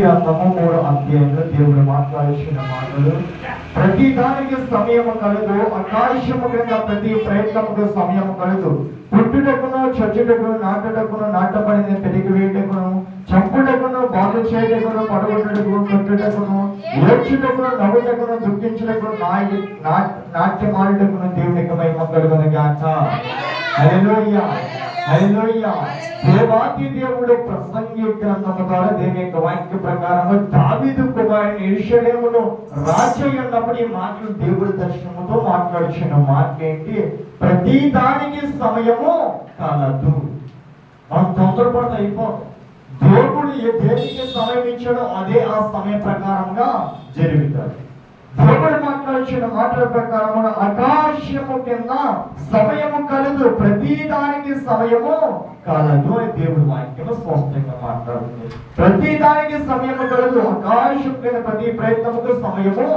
గ్రంథము 3వ అధ్యాయంలో దేవుడు మాట్లాడిన మాటలు, ప్రతి దానికి సమయము కలదు, ఆకాశము క్రింద ప్రతి ప్రయత్నముకు సమయము కలదు. పుట్టుటకును, చచ్చుటకును, నాటుటకును, నాటబడిన పెరిగి వేయుటకును, చంపుటకును, బాగు చేయుటకును, పడగొట్టుటకును, కొట్టుటకును, ఏడ్చుటకును, నవ్వుటకును, దుఃఖించుటకును, నాట్యమాడుటకును దేవునికి మహిమ కలుగునుగాక. హల్లెలూయా, హల్లెలూయా. దేవాది దేవుడు ప్రసంగి గ్రంథము ద్వారా దేవుని యొక్క వాక్య ప్రకారము దావీదు కుమారుని యెరూషలేములో రాజు అన్నప్పుడు ఈ మాటలు దేవుడి దర్శనముతో మాట్లాడుచున్న మాట ఏంటి? ప్రతి దానికి సమయము కలదు. మనం తొందరపడితే అయిపోతాం. దేవుడు దేనికి సమయం ఇచ్చాడో అదే ఆ సమయ ప్రకారంగా జరుగుతుంది. దేవుడు మాట్లాడుచున్న మాటల ప్రకారం ఆకాశము కింద సమయము కలదు, ప్రతి దానికి సమయము కలదు అని దేవుడు వాక్యము స్పష్టంగా మాట్లాడుతుంది. ప్రతి దానికి సమయము కలదు, ఆకాశం కింద ప్రతి ప్రయత్నముకు సమయము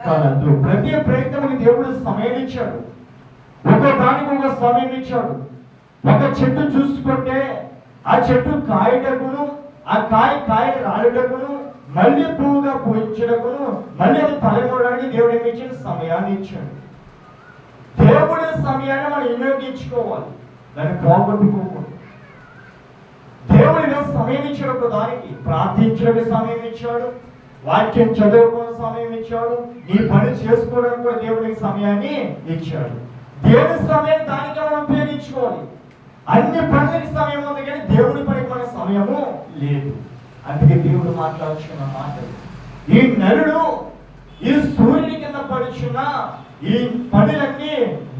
కలదు. ప్రతి ప్రయత్నముకి దేవుడు సమయం ఇచ్చాడు. ఒక దానికి ఒక సమయం ఇచ్చాడు. ఒక చెట్టు చూసుకుంటే ఆ చెట్టు కాయటకును, ఆ కాయ రాలుటకును, మళ్ళీ పువ్వుగా పూయించడకును, మళ్ళీ అది తలమూడడానికి దేవుడు ఏమి ఇచ్చిన సమయాన్ని ఇచ్చాడు. దేవుడి సమయాన్ని మనం వినియోగించుకోవాలి, దాన్ని పోగొట్టుకోకూడదు. దేవుడిగా సమయం ఇచ్చాడు. ఒక దానికి ప్రార్థించడానికి సమయం ఇచ్చాడు, వాక్యం చదువుకునే సమయం ఇచ్చాడు, నీ పని చేసుకోవడానికి కూడా దేవుడికి సమయాన్ని ఇచ్చాడు. దేవుడి సమయాన్ని దానికి మనం ఉపయోగించుకోవాలి. అన్ని పనులకి సమయం ఉంది, కానీ దేవుడి పనికి మన సమయము లేదు. అందుకే దేవుడు మాట్లాడుచున్న మాటలు, ఈ నరుడు ఈ సూర్యుని కింద పడుచున్న ఈ పనులన్నీ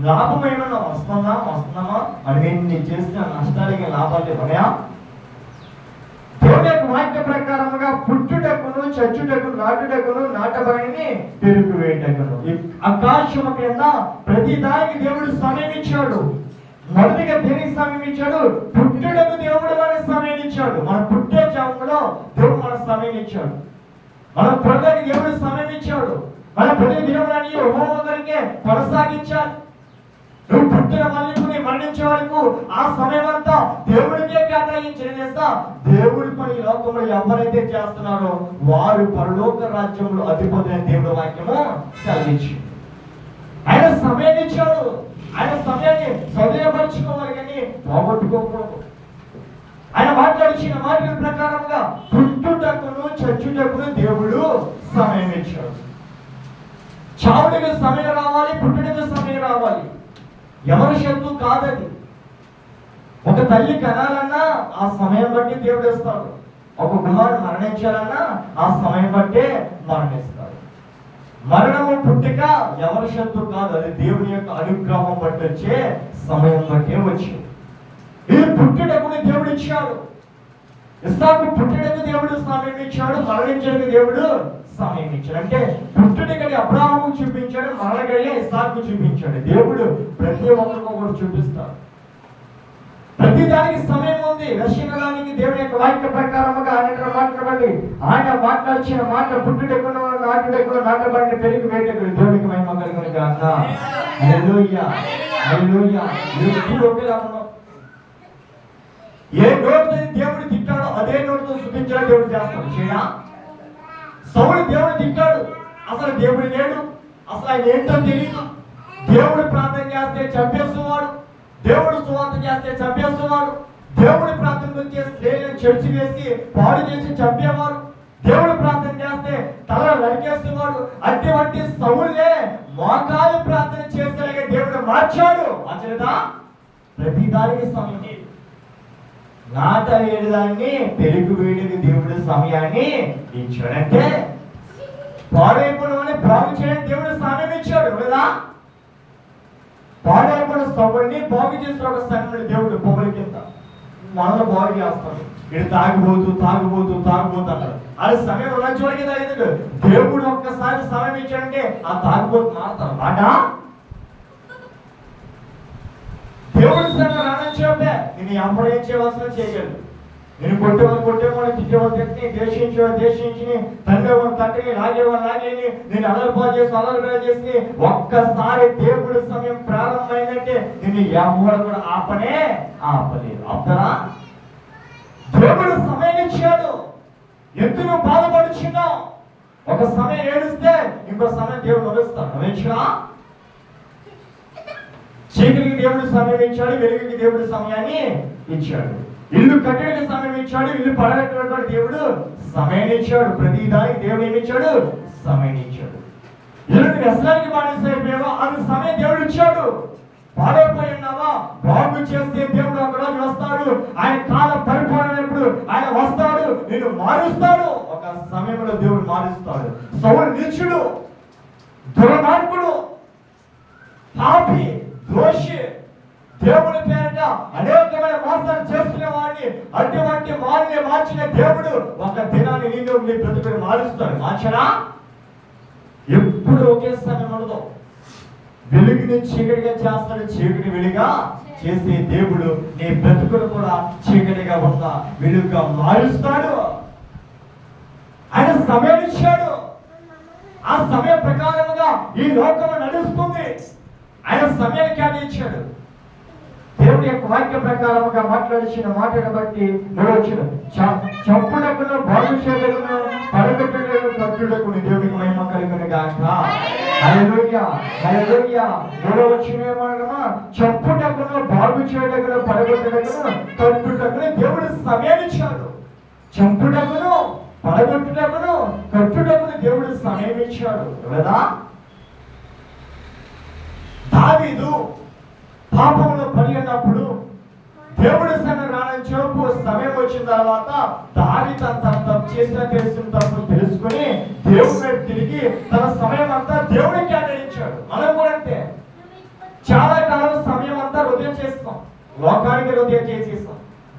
లాభమేమన్నా వస్తున్నామా అన్ని చేసిన నష్టాలకి లాభాలు ఉన్నాయా? దేవుడి యొక్క వాక్య ప్రకారముగా పుట్టుటకును, చచ్చుటకును, నాటుటకును, నాటబడిని పెరుగు వేయటకును, ఆకాశము కింద ప్రతి దానికి దేవుడు సమయం ఇచ్చాడు. మొదటిగా దేనికి సమయం ఇచ్చాడు? పుట్టుటకు దేవుడు మనకి సమయం ఇచ్చాడు. మన పుట్టే జాములో దేవుడు మనకు సమయం ఇచ్చాడు. మన పుట్టడానికి దేవుడు సమయం ఇచ్చాడు. మన ప్రతి దినములని ఒకరికే కొనసాగించాలి. నువ్వు పుట్టిన మళ్ళీ మరణించే వరకు ఆ సమయం అంతా దేవుడికే కేటాయించేస్తా. దేవుడి పని లోకంలో ఎవరైతే చేస్తున్నారో వారు పరలోక రాజ్యంలో అధిపతి దేవుడు వాక్యము సెలవించి ఆయన సమయం ఇచ్చాడు. ఆయన సమయాన్ని సదయపరచుకోవాలి, కానీ పోగొట్టుకోకూడదు. ఆయన మాట్లాడిన మాటల ప్రకారంగా పుట్టుటకును, చచ్చుటకును దేవుడు సమయం ఇచ్చాడు. చావుడికి సమయం రావాలి, పుట్టుడికి సమయం రావాలి. ఎవరి శక్తి కాదది. ఒక తల్లి కనాలన్నా ఆ సమయం బట్టి దేవుడు ఇస్తాడు. ఒక కుమారుడు మరణించాలన్నా ఆ సమయం బట్టే మరణిస్తాడు. మరణము పుట్టుక ఎవరి శక్తి కాదు, అది దేవుని యొక్క అనుగ్రహం బట్టి వచ్చే సమయం బట్టే వచ్చింది. ఇది పుట్టుటకు దేవుడు ఇచ్చాడు. ఇస్సాకు పుట్టుటకు దేవుడు సమయం ఇచ్చాడు, మరణించడానికి దేవుడు సమయం ఇచ్చాడు. అంటే పుట్టుటకని అబ్రాహాము చూపించాడు, మరణగడియ ఇస్సాకు చూపించాడు. దేవుడు ప్రతి ఒక్కరికి ఒకరు చూపిస్తాడు. ప్రతి దానికి సమయం ఉంది. రక్షణానికి దేవుని యొక్క వాక్య ప్రకారముగా ఆయన మాట్లాడిన మాట పుట్టుటకును, నాటుటకును, నాటబడిన పెరిగి వేటకును దేవునికి మహిమ కలుగునుగాక. హల్లెలూయా, హల్లెలూయా. ఏ నోటితో దేవుడు తిట్టాడో అదే నోటితో స్తుతించాడు దేవుడు చేస్తాడు. చేయా సౌలు దేవుడు తిట్టాడు, అసలు దేవుడు లేడు, అసలు ఆయన ఏంటో తెలియదు. దేవుడు ప్రార్థన చేస్తే చంపేసేవాడు, దేవుడు సువార్త చేస్తే చంపేసేవాడు, దేవుడి ప్రార్థన వచ్చే స్త్రీలను చర్చి వేసి పాడు చేసి చంపేవాడు, దేవుడు ప్రార్థన చేస్తే తల నరికేసేవాడు. అటువంటి సౌలే మోకాలు ప్రార్థన చేసేలాగా దేవుడు మార్చాడు. అచలదా ప్రతి దానికి సమయం. నాట వేయడాన్ని పెరుగు వేయడానికి దేవుడు సమయాన్ని ఇచ్చాడంటే పాడైపోవడం బాగు చేయడానికి దేవుడు సమయం ఇచ్చాడు కదా. పాడైపోయిన సౌడిని బాగు చేసిన ఒక సంఘటన దేవుడు పొగలి కింద మనల్ని బాగు చేస్తాడు. ఇది తాగిపోతూ అన్నాడు. అది సమయం ఉన్న చోటికి తాగింది. దేవుడు ఒక్కసారి సమయం ఇచ్చాడంటే ఆ తాగిపోతు మారుతాడు మాట. దేవుడి సమయం రానిచ్చే నేను అప్పుడు ఏం చేయవలసిన చేయగలడు. నేను కొట్టేవాళ్ళు తిట్టేవాళ్ళు తిట్టి, దేశించి తండ్రివాళ్ళు తండ్రిని లాగేని నేను అలర్పాటు చేసి ఒక్కసారి దేవుడి సమయం ప్రారంభమైందంటే నేను ఎవరు కూడా ఆపలేదు. ఆపుతారా? దేవుడు సమయం ఇచ్చాడు. ఎందుకు బాధపడుచున్నావు? ఒక సమయం ఏడుస్తే ఇంకో సమయం దేవుడు నవ్విస్తాడు. నవ్వించడా? చీకటికి దేవుడు సమయం ఇచ్చాడు, వెలుగుకి దేవుడు సమయాన్ని ఇచ్చాడు. ఇల్లు కట్టడానికి సమయం ఇచ్చాడు, ఇల్లు పడగొట్టడానికి దేవుడు సమయాన్ని ఇచ్చాడు. ప్రతి దానికి దేవుడు ఏమి ఇచ్చాడు? సమయాన్ని ఇచ్చాడు. ఇల్లు వ్యసనానికి బానిసైపోయావో అది సమయం దేవుడు ఇచ్చాడు. పాడైపోయి ఉన్నావా? బాగు చేస్తే దేవుడు ఒక రోజు వస్తాడు. ఆయన కాలం పరిపూర్ణమైనప్పుడు ఆయన వస్తాడు, నిన్ను మారుస్తాడు. ఒక సమయంలో దేవుడు మారుస్తాడు. సౌలు నీచుడు, దుర్మార్గుడు, పాపి, దోషి, దేవుడి పేరిట అనేకమైన మోసాలు చేసుకునే వాడిని అటువంటి వారిని మార్చిన దేవుడు ఒక దినాన్ని నిన్ను నీ బ్రతుకుని మారుస్తాడు. మార్చడా? ఎప్పుడు ఒకే సమయం ఉండదు. వెలుగుని చీకటిగా చేస్తాడు, చీకటి వెలుగా చేసే దేవుడు నీ బ్రతుకును కూడా చీకటిగా ఉన్న వెలుగుగా మారుస్తాడు. ఆయన సమయం ఇచ్చాడు. ఆ సమయ ప్రకారముగా ఈ లోకము నడుస్తుంది. ఆయన సమయాన్ని కేటాయించాడు. దేవుడి యొక్క వాక్య ప్రకారముగా మాట్లాడిన మాటను బట్టి మూడొచ్చిన చంపుడకును, బాగు చేయడకును, పడగొట్టుటకును, కట్టుటకును దేవుడికి మహిమ కలుగును గాక. హల్లెలూయా, హల్లెలూయా. మూడొచ్చిన ఏమనగా చంపుటకును, బాగు చేయడకును, పడగొట్టుటకును, కట్టుటకును దేవుడు సమయాన్ని ఇచ్చాడు. చంపుటకును, పడగొట్టుటకును, కట్టుటకును దేవుడు సమయం ఇచ్చాడు కదా. దావీదు పాపంలో పడి ఉన్నప్పుడు దేవుడి సమయం రానని చెప్పు సమయం వచ్చిన తర్వాత దావీదు తన తప్పు చేసిన తెలిసిన తప్పు తెలుసుకుని దేవుడి వైపు తిరిగి తన సమయం అంతా దేవుడికి కేటాయించాడు. మనం కూడా అంతే. చాలా కాలం సమయం అంతా హృదయం చేస్తాం, లోకానికి హృదయం చేసేస్తాం.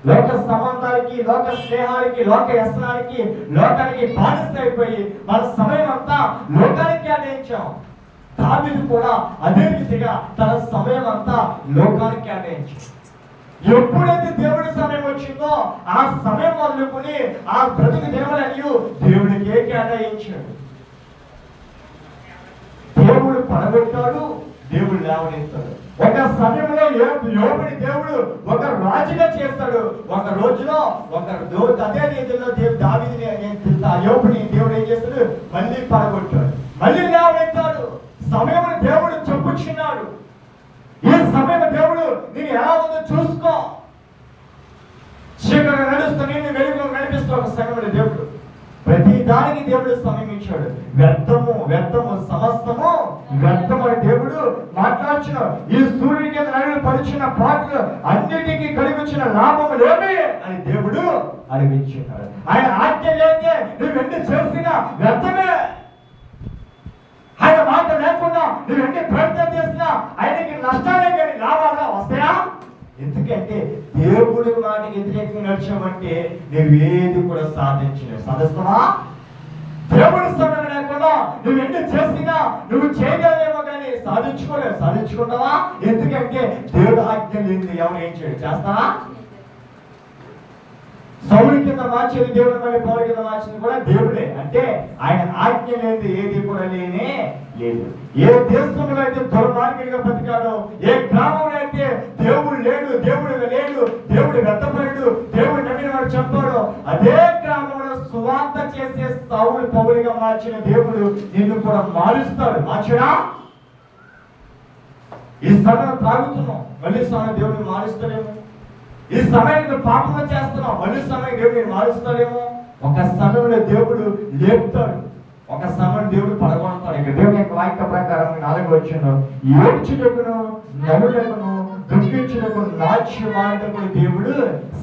లోక సంబంధాలకి, లోక స్నేహాలకి, లోక వ్యసనానికి, లోకానికి బానిస అయిపోయి మన సమయం అంతా లోకానికి కేటాయించాం. దావీదు కూడా అదే రీతిగా తన సమయం అంతా లోకానికి కేటాయించాడు. ఎప్పుడైతే దేవుడి సమయం వచ్చిందో ఆ సమయం మొదలుకొని ఆ బ్రతుకు దినములన్నీ దేవుడికే కేటాయించాడు. దేవుడు పడగొట్టాడు, దేవుడు లేవనెత్తాడు. ఒక సమయంలో యోబుని దేవుడు ఒక రాజుగా చేస్తాడు. ఒక రోజులో అదే రీతిలో యోబుని దేవుడు ఏం చేస్తాడు? మళ్ళీ పడగొట్టాడు, మళ్ళీ లేవనెత్తాడు. సమయం దేవుడు చెప్పుచున్నాడు. ఈ సమయం దేవుడు నేను ఎలా ఉందో చూసుకో. చీకటి నడుస్తూ నేను వెలుగులో నడిపిస్తూ ఒక సమయంలో దేవుడు ప్రతి దానికి దేవుడు సమయం ఇచ్చాడు. వ్యర్థము వ్యర్థము సమస్తము వ్యర్థము అని దేవుడు మాట్లాడుచున్నాడు. ఈ సూర్యుడి కింద నడులు పడిచిన పాటలు అన్నిటికీ కలిగించిన లాభము లేవి అని దేవుడు అనిపించున్నాడు. ఆయన ఆజ్ఞ లేదే నువ్వు ఎన్ని చేసినా వ్యర్థమే. ఆయన మాట లేకుండా నువ్వు ఎన్ని ప్రయత్నం చేసినా ఆయనకి నష్టాలే కానీ లాభాలుగా వస్తాయా? ఎందుకంటే దేవుడి మాటకి వ్యతిరేకంగా నడిచామంటే నువ్వేది కూడా సాధించలేవు. సాధిస్తావా? దేవుడి సమయం లేకుండా నువ్వు ఎన్ని చేసినా నువ్వు చేయగలేమో కానీ సాధించుకోలేవు. సాధించుకుంటావా? ఎందుకంటే దేవుడు ఆజ్ఞ లేదు, ఎవరు ఏం చేయడు. చేస్తావా? సౌలు కింద మార్చేది దేవుడు, మళ్ళీ పౌలు కింద మార్చింది కూడా దేవుడే. అంటే ఆయన ఆజ్ఞ లేదు, ఏది కూడా లేనే లేదు. ఏ దేశంలో అయితే దుర్మార్గుడిగా బతికాడో, ఏ గ్రామంలో అయితే దేవుడు లేడు, దేవుడు లేడు, దేవుడు వ్యర్థపడు, దేవుడు నమ్మిన వాడు చెప్పాడు, అదే గ్రామంలో సువార్త చేసే సౌలు పౌలుగా మార్చిన దేవుడు నిన్ను కూడా మారుస్తాడు. మార్చడా? ఈ సమయం తాగుతున్నాం, మళ్ళీ సమయం దేవుడిని మారుస్తాడేమో. ఈ సమయానికి పాపంగా చేస్తున్నాం, మళ్ళీ సమయం దేవుడిని మారుస్తాడేమో. ఒక సమయంలో దేవుడు లేపుతాడు, ఒక సమయం దేవుడు పడగొడతాడు. ఇక దేవుని యొక్క వాక్య ప్రకారం 4వ వచనం ఏడ్చుటకును, నవ్వుటకును, దుఃఖించుటకు, నాట్యమాడుటకు దేవుడు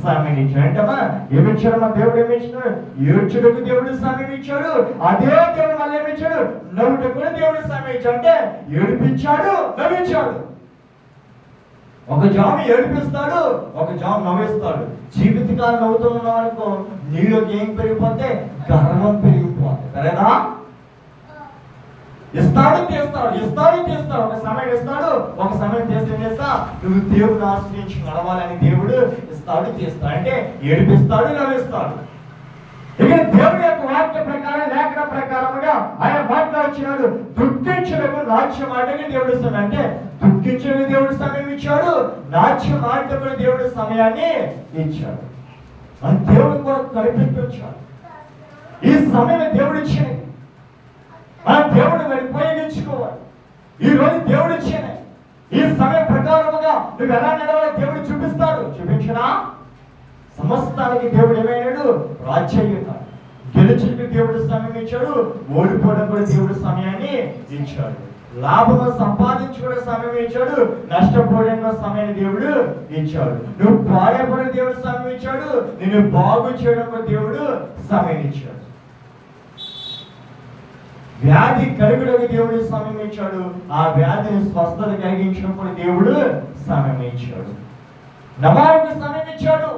సమయం ఇచ్చాడు. అంటమ్మా ఏమిచ్చాడమ్మా? దేవుడు ఏమిచ్చాడు? ఏడ్చుటకు దేవుడు సమయం ఇచ్చాడు. అదే దేవుడు మళ్ళీ ఏమిచ్చాడు? నవ్వుటకు దేవుడు సమయం ఇచ్చాడు. అంటే ఏడిపించాడు, నవ్వించాడు. ఒక జాము ఏడిపిస్తాడు, ఒక జాము నవ్విస్తాడు. జీవితకాలం నవ్వుతున్నావు అనుకో, నీలోకి ఏం పెరిగిపోతే గర్వం పెరిగిపోతుంది. సరేనా? ఇస్తాడు తీస్తాడు, ఇస్తాడు తీస్తాడు. ఒక సమయం ఇస్తాడు, ఒక సమయం చేస్తా నువ్వు దేవుడు ఆశ్రయించి నడవాలని దేవుడు ఇస్తాడు తీస్తాడు. అంటే ఏడిపిస్తాడు, నవ్విస్తాడు. ఇక్కడ దేవుడి యొక్క వాక్య ప్రకారం, లేఖన ప్రకారముగా ఆయన మాట్లాడుచున్నాడు. దుఃఖించడము నాట్యం ఆడటకు దేవుడు సమయం, అంటే దుఃఖించడానికి దేవుడు సమయం ఇచ్చాడు, నాట్యం ఆడటకు దేవుడు సమయాన్ని ఇచ్చాడు. అని దేవుడు కూడా కనిపెట్టి వచ్చాడు. ఈ సమయం దేవుడు ఇచ్చినది, మన దేవుడు మరి ఉపయోగించుకోవాలి. ఈ రోజు దేవుడు ఇచ్చినది, ఈ సమయం ప్రకారముగా నువ్వు ఎలా నడవాలో దేవుడు చూపిస్తాడు. చూపించడా? సమస్తానికి దేవుడు ఏమైనాడు? రాజ్యాయున్నాడు. గెలుచుడికి దేవుడు సమయం ఇచ్చాడు, ఓడిపోవడం కూడా దేవుడు సమయాన్ని ఇచ్చాడు. లాభము సంపాదించుకునే సమయం ఇచ్చాడు, నష్టపోవడం సమయాన్ని దేవుడు ఇచ్చాడు. నువ్వు పాడైపోయిన దేవుడు సమయం ఇచ్చాడు, నిన్ను బాగు చేయడం కూడా దేవుడు సమయం ఇచ్చాడు. వ్యాధి కలుగుటకు దేవుడు సమయం ఇచ్చాడు, ఆ వ్యాధిని స్వస్థత కలిగించినప్పుడు దేవుడు సమయం ఇచ్చాడు. నమాజుకు సమయం ఇచ్చాడు,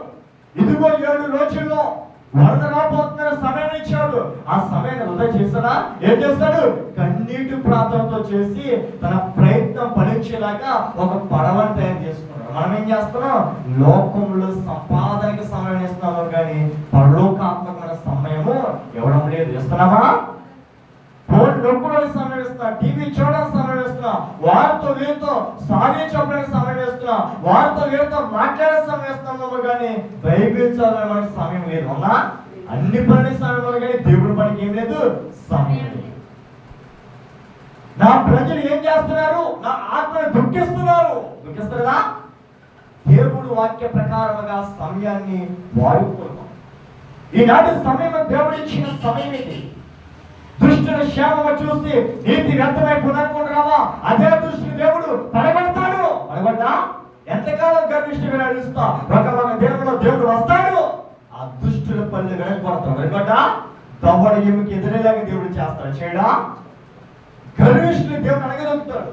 ఇదిగో 7 రోజుల్లో వరద రాబోతున్న సమయం ఇచ్చాడు. ఆ సమయాన్ని వృధా చేస్తాడా? ఏం చేస్తాడు? కన్నీటి ప్రాంతంతో చేసి తన ప్రయత్నం ఫలించేలాగా ఒక పడవను తయారు చేసుకున్నాడు. మనం ఏం చేస్తున్నాం? లోకంలో సంపాదనకి సమయం ఇస్తున్నాము, కానీ పరలోకాత్మకమైన సమయము ఇవ్వడం లేదు. ఇస్తున్నామా? ఫోన్ నొక్కడానికి సమయం ఇస్తున్నా, టీవీ చూడడానికి సమయం ఇస్తున్నా, వారితో వీరితో సాగే చెప్పడానికి సమయం ఇస్తున్నా, వారితో వీరితో మాట్లాడే సమయం ఇస్తున్నాము, కానీ బైబిల్ చదవడానికి సమయం లేదు. అవునా? అన్ని పని సమయం, కానీ దేవుడి పనికి ఏం లేదు, సమయం లేదు. నా ప్రజలు ఏం చేస్తున్నారు? నా ఆత్మను దుఃఖిస్తున్నారు. దుఃఖిస్తారా? దేవుడు వాక్య ప్రకారముగా సమయాన్ని వాడుకోవడం. ఈనాటి సమయం దేవుడు ఇచ్చిన సమయం ఇది. దుష్టుల క్షేమము చూసి నీతి వ్యర్థమైపోదనుకుంటున్నావా? అదే దృష్టి దేవుడు పడగొడతాడు. పడగొట్టా? ఎంతకాలం గర్విష్ఠుగా నడుస్తా? ఒక దినంలో దేవుడు వస్తాడు, ఆ దుష్టుల పనులు వెనకొడతాడు. వెనకొట్టా? దవ్వడ ఎముకి ఎదురేలాగా దేవుడు చేస్తాడు. చేయడా? గర్విష్ఠులు దేవుడు అడగలుగుతాడు.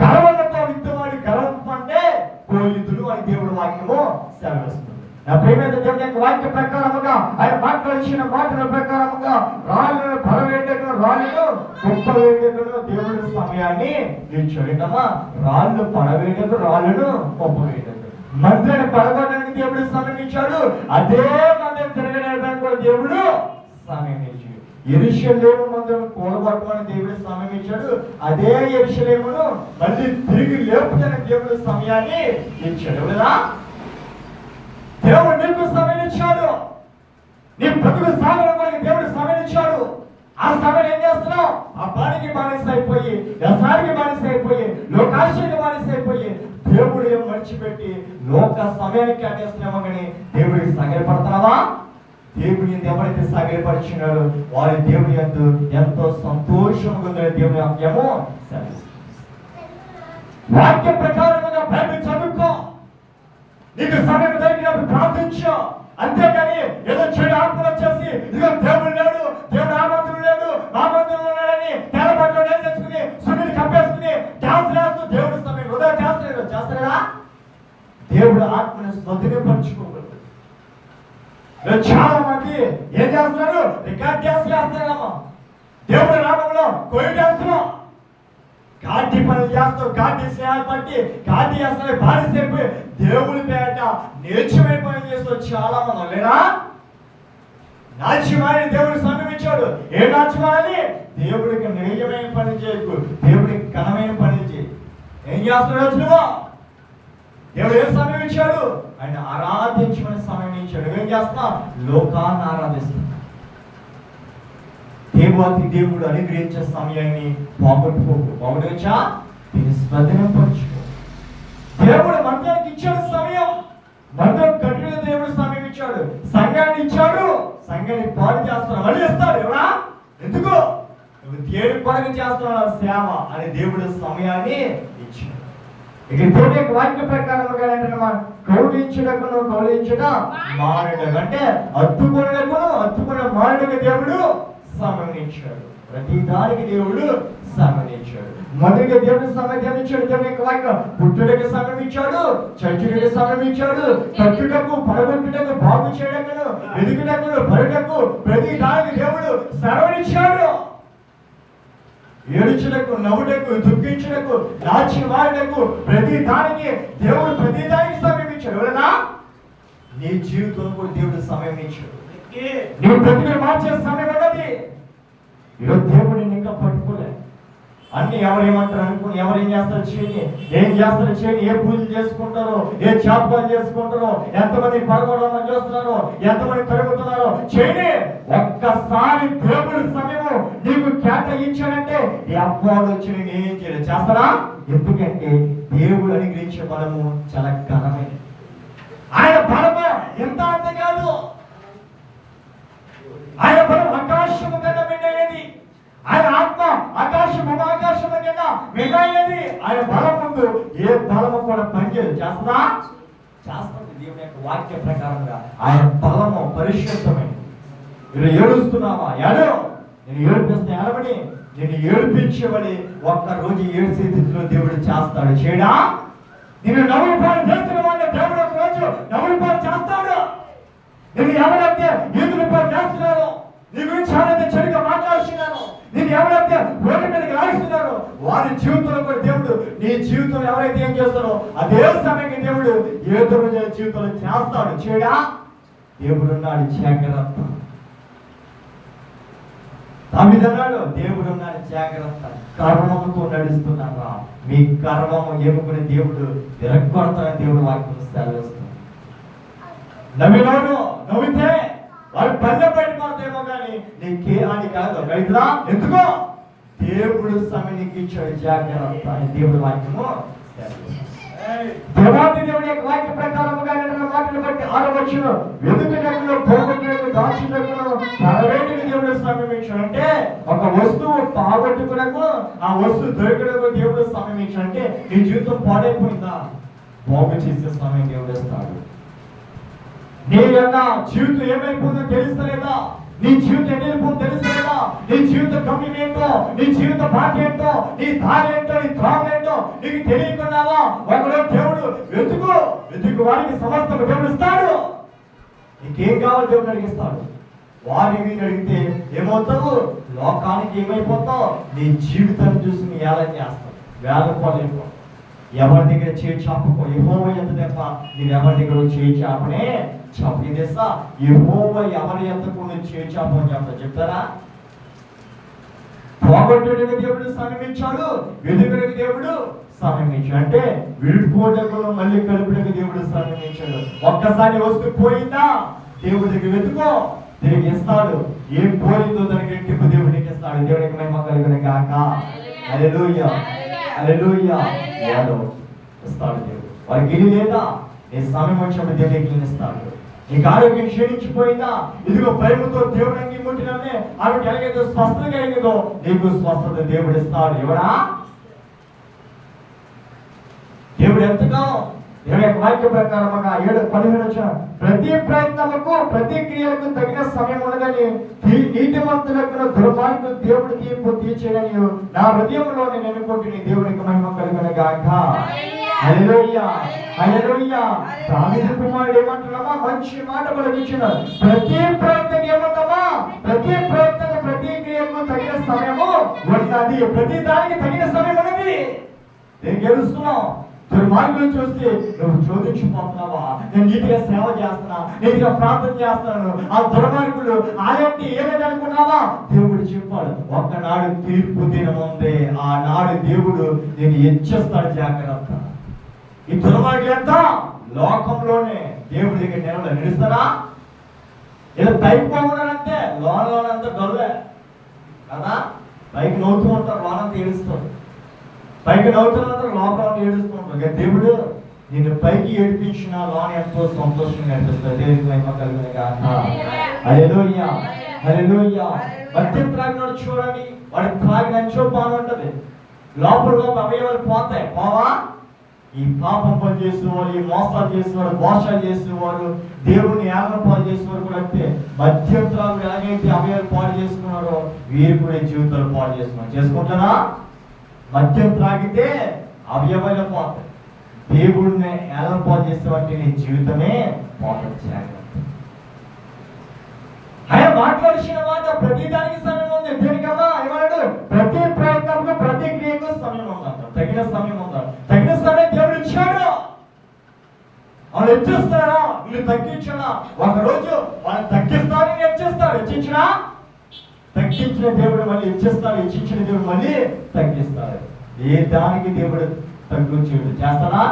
గర్వంతో విత్తవాడి గర్వం అంటే కోయితులు అని దేవుడు వాక్యము సెలవిస్తుంది. నా ప్రియమైన దేవుని యొక్క వాక్య ప్రకారముగా ఆయన మాట్లాడిన మాటల ప్రకారముగా రాళ్ళను పడవేటకు, రాళ్ళను గొప్ప వేటకును దేవుడు సమయాన్ని ఇచ్చాడమ్మా. రాళ్ళు పడవేటకు, రాళ్ళను గొప్ప వేటకు, మందిరాన్ని పడగొట్టడానికి దేవుడు సమయం ఇచ్చాడు. అదే మందిరం తిరగడానికి కూడా దేవుడు సమయం ఇచ్చాడు. యెరూషలేము మందిరం కూలగొట్టమని దేవుడు సమయం ఇచ్చాడు. అదే యెరూషలేమును మళ్ళీ తిరిగి లేపుతానికి దేవుడు సమయాన్ని ఇచ్చాడు. కదా? దేవుడు నీకు సమయం ఇచ్చాడు. నీ బ్రతుకు సాగడం వరకు దేవుడు సమయం ఇచ్చాడు. ఆ సమయం ఏం చేస్తున్నావు? ఆ పనికి బానిస అయిపోయి, వ్యవసాయానికి బానిస అయిపోయి, లోకాశకి బానిస అయిపోయి, దేవుడు ఏం మర్చిపెట్టి లోక సమయానికి కేటాయిస్తున్నామో, కానీ దేవుడికి సగలిపడుతున్నావా? దేవుడిని ఎవరైతే సగలిపరిచినాడో వారి దేవుడి ఎంతో సంతోషంగా ఉందని దేవుని వాక్యము వాక్య ప్రకారముగా బైబిల్ చదువుకో. నీకు సమయం దొరికినప్పుడు ప్రార్థించు. అంతేకాని ఏదో చెడు ఆత్మలు వచ్చేసి ఇదిగో దేవుడు లేడు, దేవుడు ఆ మంత్రులు లేడు, మా మంత్రులు ఉన్నాడని తెల్లబట్టలో తెచ్చుకుని సున్నిని కప్పేసుకుని డాన్స్ వేస్తూ దేవుడు సమయం వృధా చేస్తాడు. చేస్తాడా? దేవుడు ఆత్మని స్వధీనపరచుకోకూడదు. చాలా మంది ఏం చేస్తున్నారు? రికార్డ్ డాన్స్ చేస్తున్నారమ్మా. దేవుడి నామంలో కోయి డాన్స్లో గాడి పనులు చేస్తూ, గాడి స్నేహాలు పట్టి, గాడి అసలు బానిసైపోయి దేవుడి పేట నేర్చుమైపోయి చేస్తూ చాలా మంది లేరా? నాట్యమాని దేవుడికి సమయం ఇచ్చాడు. ఏ నాట్యమాని? దేవుడికి నిజమైన పని చేయకు, దేవుడికి ఘనమైన పని చేయి. ఏం చేస్తున్నాడు నువ్వు? దేవుడు ఏ సమయం ఇచ్చాడు? ఆయన ఆరాధించమని సమయం ఇచ్చాడు. ఏం చేస్తున్నా? లోకాన్ని ఆరాధిస్తున్నా. దేవుడు అనుగ్రహించే సమయాన్ని పోగొట్టుకోకు. పోగొట్టుకోవచ్చా? దీన్ని స్వధీనపరచుకో. దేవుడు మందిరానికి ఇచ్చాడు సమయం. మందిరం కట్టిన దేవుడు సమయం ఇచ్చాడు. సంఘాన్ని ఇచ్చాడు. సంఘాన్ని పాడు చేస్తున్నాడు, మళ్ళీ ఇస్తాడు. ఎవరా? ఎందుకు? నువ్వు దేవుడి కొరకు చేస్తున్నావు సేవ అని దేవుడు సమయాన్ని ఇచ్చాడు. ఇక దేవుడి యొక్క వాక్య ప్రకారంగా కౌలించుటకును కౌలించుట మానుటకు, అంటే అత్తుకొనుటకును అత్తుకొన మానుటకు దేవుడు సమయం ఇచ్చాడు. ప్రతి దానికి దేవుడు సమయం ఇచ్చాడు. మొదటిగా దేవుడు సమయం ఇచ్చాడు. దేవుని యొక్క వాక్యం పుట్టుటకు సమయం ఇచ్చాడు, చచ్చుటకు సమయం ఇచ్చాడు, కట్టుటకు, పడగొట్టుటకు, బాగు చేయటకు, ఎదుగుటకు, పరుటకు, ప్రతి దానికి దేవుడు సమయం ఇచ్చాడు. ఏడుచుటకు, నవ్వుటకు, దుఃఖించుటకు, నాట్యమాడుటకు, ప్రతి దానికి దేవుడు ప్రతి దానికి సమయం ఇచ్చాడు. ఎవరన్నా? నీ జీవితంలో దేవుడు సమయం ఇచ్చాడు. నీ బ్రతుకుని మార్చే సమయం ఉన్నది. ఈరోజు దేవుడిని ఇంకా పట్టుకోలే. అన్ని ఎవరు ఏమంటారు అనుకుని, ఎవరు ఏం చేస్తారో చేయని, ఏం చేస్తారో చేయని, ఏ పూజలు చేసుకుంటారో, ఏ జ్ఞాపకాలు చేసుకుంటారో, ఎంతమంది పరగొడమని చేస్తున్నారో, ఎంతమంది పెరుగుతున్నారో చేయని. ఒక్కసారి దేవుడి సమయము నీకు కేటాయించాడంటే ఎవరు వచ్చి నేను ఏం చేయలేదు, చేస్తారా? ఎందుకంటే దేవుడు అనుగ్రహించే బలము చాలా ఘనమైనది. ఆయన బలము ఎంత అంత కాదు, ఆయన బలం ఆకాశము కన్నా మెండైనది, ఆయన ఆత్మ ఆకాశము ఆకాశము కన్నా మెండైనది. ఆయన బలం ముందు ఏ బలము కూడా పనిచేయదు. చేస్తుందా? చేస్తుంది. దేవుని యొక్క వాక్య ప్రకారంగా ఆయన బలము పరిశుద్ధమైనది. మీరు ఏడుస్తున్నావా? ఏడు. నేను ఏడిపిస్తే ఏడవని, నేను ఏడిపించబడి ఒక్కరోజు ఏడ్చే స్థితిలో దేవుడు చేస్తాడు. చేయడా? నేను నవ్వుల పాలు చేస్తున్న వాడిని దేవుడు ఒక రోజు నవ్వుల పాలు చేస్తాడు. నేను ఎవరైతే ఈదుల పాలు చేస్తున్నారో, నీ గురించి ఎవరైతే చెడుగా మాట్లాడుతున్నారో, నేను ఎవరైతే రోడ్డు మీదకి లాగిస్తున్నారో, వారి జీవితంలో కూడా దేవుడు నీ జీవితంలో ఎవరైతే ఏం చేస్తారో అదే సమయంలో దేవుడు ఏదో రోజు జీవితంలో చేస్తాడు. చేయడా? దేవుడు ఉన్నాడు, జాగ్రత్త. దావీదన్నాడు, దేవుడు ఉన్నాడు, జాగ్రత్త. కర్మముతో నడుస్తున్నారా? మీ కర్మము ఎముకుని దేవుడు విరగొడతాడని దేవుడు వాక్యం సెలవిస్తుంది. నవ్వినోడు నవ్వితే వాడు పల్లె బయట పడతాయేమో కానీ నీకే అని కాదు. రైతులా ఎందుకో దేవుడు సమయానికి ఇచ్చాడు, జాగ్రత్త అని దేవుడు వాక్యము దేవాది దేవుడి యొక్క వాక్య ప్రకారముగా మాటలు బట్టి 6వ వచనం, వెతుకుటకును పోగొట్టుటకును దాచుటకును తరవేటికి దేవుడు సమయం ఇచ్చాడంటే, ఒక వస్తువు పోగొట్టుకునకు ఆ వస్తువు దొరికడకు దేవుడు సమయం ఇచ్చాడంటే నీ జీవితం పాడైపోయిందా? బాగు చేసే సమయం దేవుడు ఇస్తాడు. నీ యొక్క జీవితం ఏమైపోతుందో తెలుస్తలేదా? నీ జీవితం ఎన్నిపోతుందో తెలుస్తలేదా? నీ జీవిత గమ్యం ఏంటో, నీ జీవిత బాధ్యత ఏంటో, నీ దారి ఏంటో, నీ త్రావు ఏంటో నీకు తెలియకున్నావా? ఒకడు దేవుడు వెతుకు వారికి సమస్తం దేవుడు ఇస్తాడు. నీకేం కావాలి దేవుడు అడిగిస్తాడు. వారి మీద అడిగితే ఏమవుతావు? లోకానికి ఏమైపోతావు? నీ జీవితాన్ని చూసి నీ ఏలని చేస్తావు, వేలపోలేకపో. ఎవరి దగ్గర చేయి చాపుకో, యెహోవా ఎంత తప్ప నీవెవరి దగ్గర చేయి చాపనే చాపు. ఇదేసా యెహోవా ఎవరి ఎంతకు చేయి చాపు అని చెప్తారా? పోగొట్టడానికి దేవుడు సమయమిచ్చాడు, వెతుకుటకు దేవుడు సమయమిచ్చాడు. అంటే విడిపోటకు మళ్ళీ కలుపుటకు దేవుడు సమయమిచ్చాడు. ఒక్కసారి వస్తూ పోయిందా దేవుడి దగ్గర వెతుకో, తిరిగి ఇస్తాడు. ఏం పోయిందో దానికి రెట్టింపు దేవుడికి ఇస్తాడు. దేవునికి మహిమ కలుగును గాక. హల్లెలూయా, హల్లెలూయా. ఏదో ఇస్తాడు దేవుడు. వారికి ఇది లేదా? నీ సమయం వచ్చినప్పుడు దేవుడికి ఇస్తాడు. నీకు ఆరోగ్యం క్షీణించిపోయిందా? ఇదిగో ప్రేమతో దేవుడు అంగి ముట్టిననే ఆమెకి ఎలాగైతే స్వస్థత కలిగిందో నీకు స్వస్థత దేవుడు ఇస్తాడు. ఎవడా? దేవుడు ఎంతకాలం దేవుని యొక్క వాక్య ప్రకారముగా 7:15 ప్రతి ప్రయత్నముకు ప్రతి క్రియలకు తగిన సమయం ఉండదని నీతిమంతులకు దుర్మార్గులు దేవుడు తీర్పు తీర్చేయని నా హృదయంలో నేను అనుకుంటుని. దేవునికి మహిమ కలుగును గాక. హల్లెలూయా, హల్లెలూయా. దావీదు కుమారుడు ఏమంటున్నామా? మంచి మాట పలికించినాడు. ప్రతి ప్రయత్నం ఏమంటామా? ప్రతి ప్రయత్నం ప్రతి క్రియకు తగిన సమయము ఉన్నది. ప్రతి దానికి తగిన సమయం ఉన్నది. నేను గెలుస్తున్నావు. దుర్మార్గులు చూస్తే నువ్వు చోదించిపోతున్నావా? నేను నీటిగా సేవ చేస్తున్నా, నీటిగా ప్రార్థన చేస్తున్నాను. ఆ దుర్మార్గులు అలాంటి ఏమైనా అనుకున్నావా? దేవుడు చెప్పాడు, ఒక్కనాడు తీర్పు దినముందే, ఆనాడు దేవుడు నేను హెచ్చిస్తాడు, జాగ్రత్త. ఈ దుర్మార్గులు ఎంత లోకంలోనే దేవుడి దగ్గర నిలుస్తారా? ఏదో పైకి పోతున్నారంటే లోనంతా గొల్లే కదా. పైకి నవ్వుతూ ఉంటారు, లోనంతా ఏడుస్తారు. పైకి నవ్వుతున్నంత లోపల ఏడుస్తూ ఉంటారు. దేవుడు నిన్ను పైకి ఏడిపించిన లోన ఎంతో సంతోషంగా అనిపిస్తుంది. దేవునికి మహిమ కలుగును గాక. హల్లెలూయా, హల్లెలూయా. మద్యం త్రాగినాడు చూడండి, వాడి త్రాగిన ఎంచో బాగా ఉంటది. లోపల అవయవాలు పోతాయి, పోవా? ఈ పాపం పని చేసేవారు, ఈ మోసాలు చేసేవారు, మోసాలు చేసేవారు, దేవుడిని ఏమన్నా పాలు చేసేవారు కూడా అంతే. మద్యం త్రాగుడు ఎలాగైతే అవయవాలు పాడు చేసుకున్నారో వీరు కూడా జీవితాలు పాడు చేసుకుంటారా? మద్యం త్రాగితే అవయవాలు పోతాయి. దేవుడిని ఏలపాలు చేసేవాటి నీ జీవితమే పోతుంది. ఆయన మాట్లాడిన మాట ప్రతి దానికి సమయం ఉంది. దేనికమ్మా ఏమన్నాడు? ప్రతి ప్రయత్నంలో ప్రతి క్రియకు సమయం ఉందంట. తగిన సమయం ఉందంట. తగిన సమయం దేవుడు ఇచ్చాడు. వాళ్ళు హెచ్చిస్తారా? వీళ్ళు తగ్గించాడా? ఒకరోజు వాళ్ళు తగ్గిస్తారని హెచ్చిస్తాడు. హెచ్చించడా? తగ్గించిన దేవుడు మళ్ళీ హెచ్చిస్తాడు, హెచ్చించిన దేవుడు మళ్ళీ తగ్గిస్తాడు. ఏ దానికి దేవుడు తగ్గించాడు చేస్తాడా?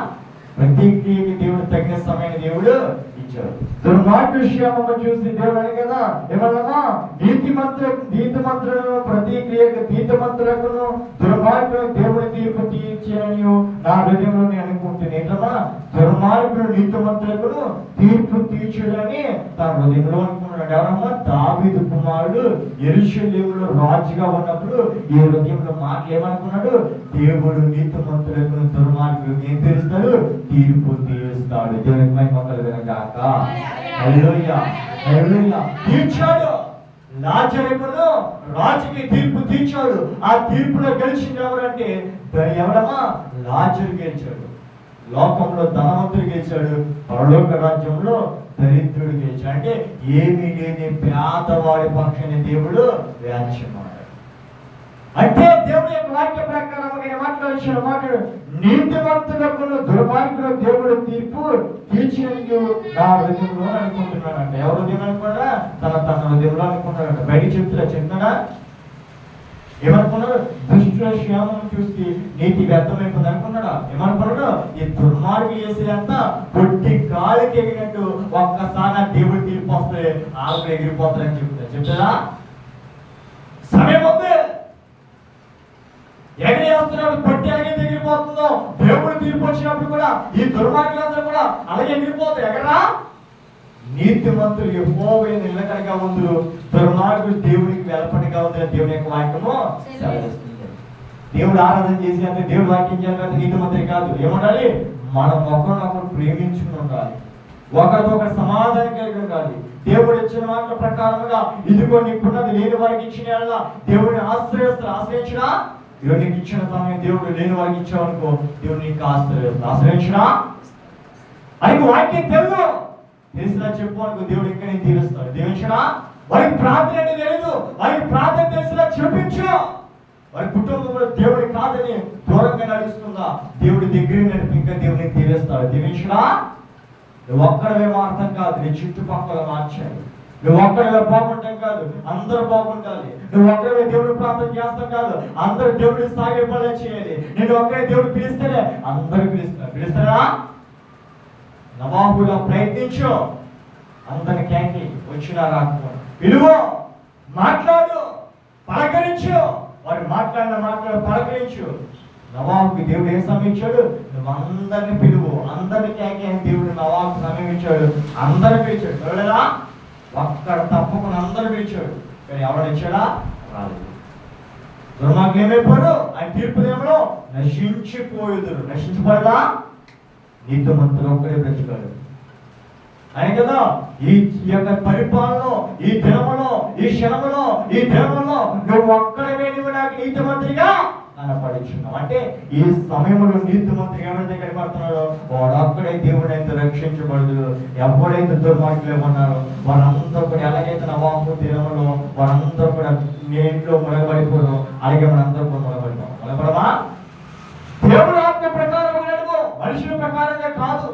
ప్రతి క్రియకి దేవుడు తగిన సమయాన్ని దేవుడు ఇచ్చాడు. దుర్మార్గుల క్షేమము చూసి దేవుడు అని కదా ఏమన్నా, నీతిమంతులను ప్రతి క్రియకు నీతిమంతులకును దుర్మార్గులు దేవుడు తీర్పు తీర్చని నా హృదయంలో నేను అనుకుంటుంది. ఏంటమ్మా, దుర్మార్గులు నీతిమంతులకును తీర్పు తీర్చడని తన హృదయంలో అనుకున్నాడు. ఎవరమ్మా? దావీదు కుమారుడు యెరూషలేములో రాజుగా ఉన్నప్పుడు ఈ హృదయంలో మాటలు ఏమనుకున్నాడు? దేవుడు నీతిమంతులకును దుర్మార్గులకు ఏం తీరుస్తాడు? తీర్పు తీరుస్తాడు. దేవునికి మహిమ కలుగునుగాక. హల్లెలూయా, హల్లెలూయా. తీర్చాడు. లాజరును రాజుకి తీర్పు తీర్చాడు. ఆ తీర్పులో గెలిచింది ఎవరంటే ఎవరమ్మా? లాజరు గెలిచాడు. లోకంలో ధనవంతుడు గెలిచాడు, పరలోక రాజ్యంలో దరిద్రుడు గెలిచాడు. అంటే ఏమీ లేని పేదవాడి పక్షాన్ని దేవుడు వ్యాఖ్యమాడు. అంటే దేవుడి యొక్క వాక్య ప్రకారం మాట్లాడిన మాట్లాడు, నీతిమంతులకు దుర్మార్గులకు దేవుడు తీర్పు తీర్చినందుకు నా హృదయంలో అనుకుంటున్నాడంట. ఎవరు హృదయం అనుకున్నాడా? తన హృదయంలో అనుకున్నాడంట. బయట చెప్తున్నాడా? ఏమనుకున్నాడు? దుష్టుల క్షేమం చూసి నీతి వ్యర్థమైపోయింది అనుకున్నాడా? ఏమనుకున్నాడు? ఈ దుర్మార్గులు చేసేదంతా కొట్టి గాలికి ఎగినట్టు ఒక్కసారి దేవుడు తీర్పు వస్తే ఆమె ఎగిరిపోతారని చెప్తాడా? సమయం ఉంది, ఎగిరేస్తున్నాడు. కొట్టి ఎలాగే ఎగిరిపోతుందో దేవుడు తీర్పు వచ్చినప్పుడు కూడా ఈ దుర్మార్గులందరూ కూడా అలాగే ఎగిరిపోతారు. ఎగరా? నీతిమంతులు యెహోవా నిలకడగా ఉందురు, దుర్మార్గులు దేవునికి వెలపడిగా ఉందని దేవుని యొక్క వాక్యము సెలవిస్తుంది. దేవుడు ఆరాధన చేసి అంటే దేవుడు వాక్యం చేయాలంటే నీతిమంతులు కాదు. ఏముండాలి? మనం ఒకరినొకరు ప్రేమించుకుని ఉండాలి, ఒకరికొకరు సమాధానం కలిగి ఉండాలి. దేవుడు ఇచ్చిన మాటల ప్రకారంగా ఇదిగో నీకున్నది లేని వారికి ఇచ్చిన దేవుడిని ఆశ్రయించడా? దేవుడు నీకు ఇచ్చిన సమయం దేవుడు లేని వారికి ఇచ్చావు అనుకో, దేవుడు నీకు ఆశ్రయించడా? అని వాక్యం తెలిసినా చెప్పు అనుకో, దేవుడు ఇంకా నేను దీవిస్తాడు. దీవించడా? వారికి ప్రార్థన అంటే తెలియదు, వారికి ప్రార్థన తెలిసినా చూపించు. వారి కుటుంబంలో దేవుడి కాదని దూరంగా నడుస్తుందా, దేవుడి దగ్గర నడిపి ఇంకా దేవుడిని దీవిస్తాడు. దీవించడా? నువ్వు ఒక్కడవేమో అర్థం కాదు, నీ చుట్టుపక్కల మార్చాలి. నువ్వు ఒక్కడవే బాగుంటాం కాదు, అందరూ బాగుండాలి. నువ్వు ఒక్కడే దేవుడు ప్రార్థన చేస్తాం కాదు, అందరూ దేవుడి సాగే పనులు చేయాలి. నేను ఒక్కడే దేవుడు పిలిస్తేనే అందరూ పిలుస్తారా? నవాబులా ప్రయత్నించు, అందరి కేకి వచ్చినా రాకపో పిలువ, మాట్లాడు, పలకరించు. వారు మాట్లాడిన మాట్లాడు, పలకరించు. నవాబుకి దేవుడు ఏం సమీక్షాడు? నువ్వు అందరిని పిలువు, అందరిని కేకి అని దేవుడు నవాబు సమీక్షాడు. అందరూ పిలిచాడు. ఎవడలా? ఒక్కడ తప్పకుండా అందరూ పిలిచాడు. కానీ ఎవరు ఇచ్చాడా? రాలేదు. దుర్మార్గులు ఏమైపోయారు? ఆయన తీర్పు దేవుడు నశించిపోయేదురు. నశించబడదా? నీతిమంతులు ఒక్కడే బ్రతికాడు. ఆయన కదా ఈ యొక్క పరిపాలనలో, ఈ దినములో, ఈ క్షణములో, ఈ దినములో నువ్వు ఒక్కడమే నువ్వు నాకు నీతిమంతుడిగా కనపడుచున్నావు. అంటే ఈ సమయంలో నీతిమంతుడిగా ఎవరైతే కనపడుతున్నాడో వాడు ఒక్కడే దేవుడు అయితే రక్షించబడదు. ఎవడైతే దుర్మార్గులు ఉన్నారో వారందరూ కూడా ఎలాగైతే నవాబు దినములో వారందరూ కూడా ఇంట్లో మునగబడిపోరు, అలాగే మనందరూ కూడా మునగబడతాం. మునగబడమా? దేవుడు ఆజ్ఞ ప్రకారం నడువు, మనుషుల ప్రకారంగా కాదు.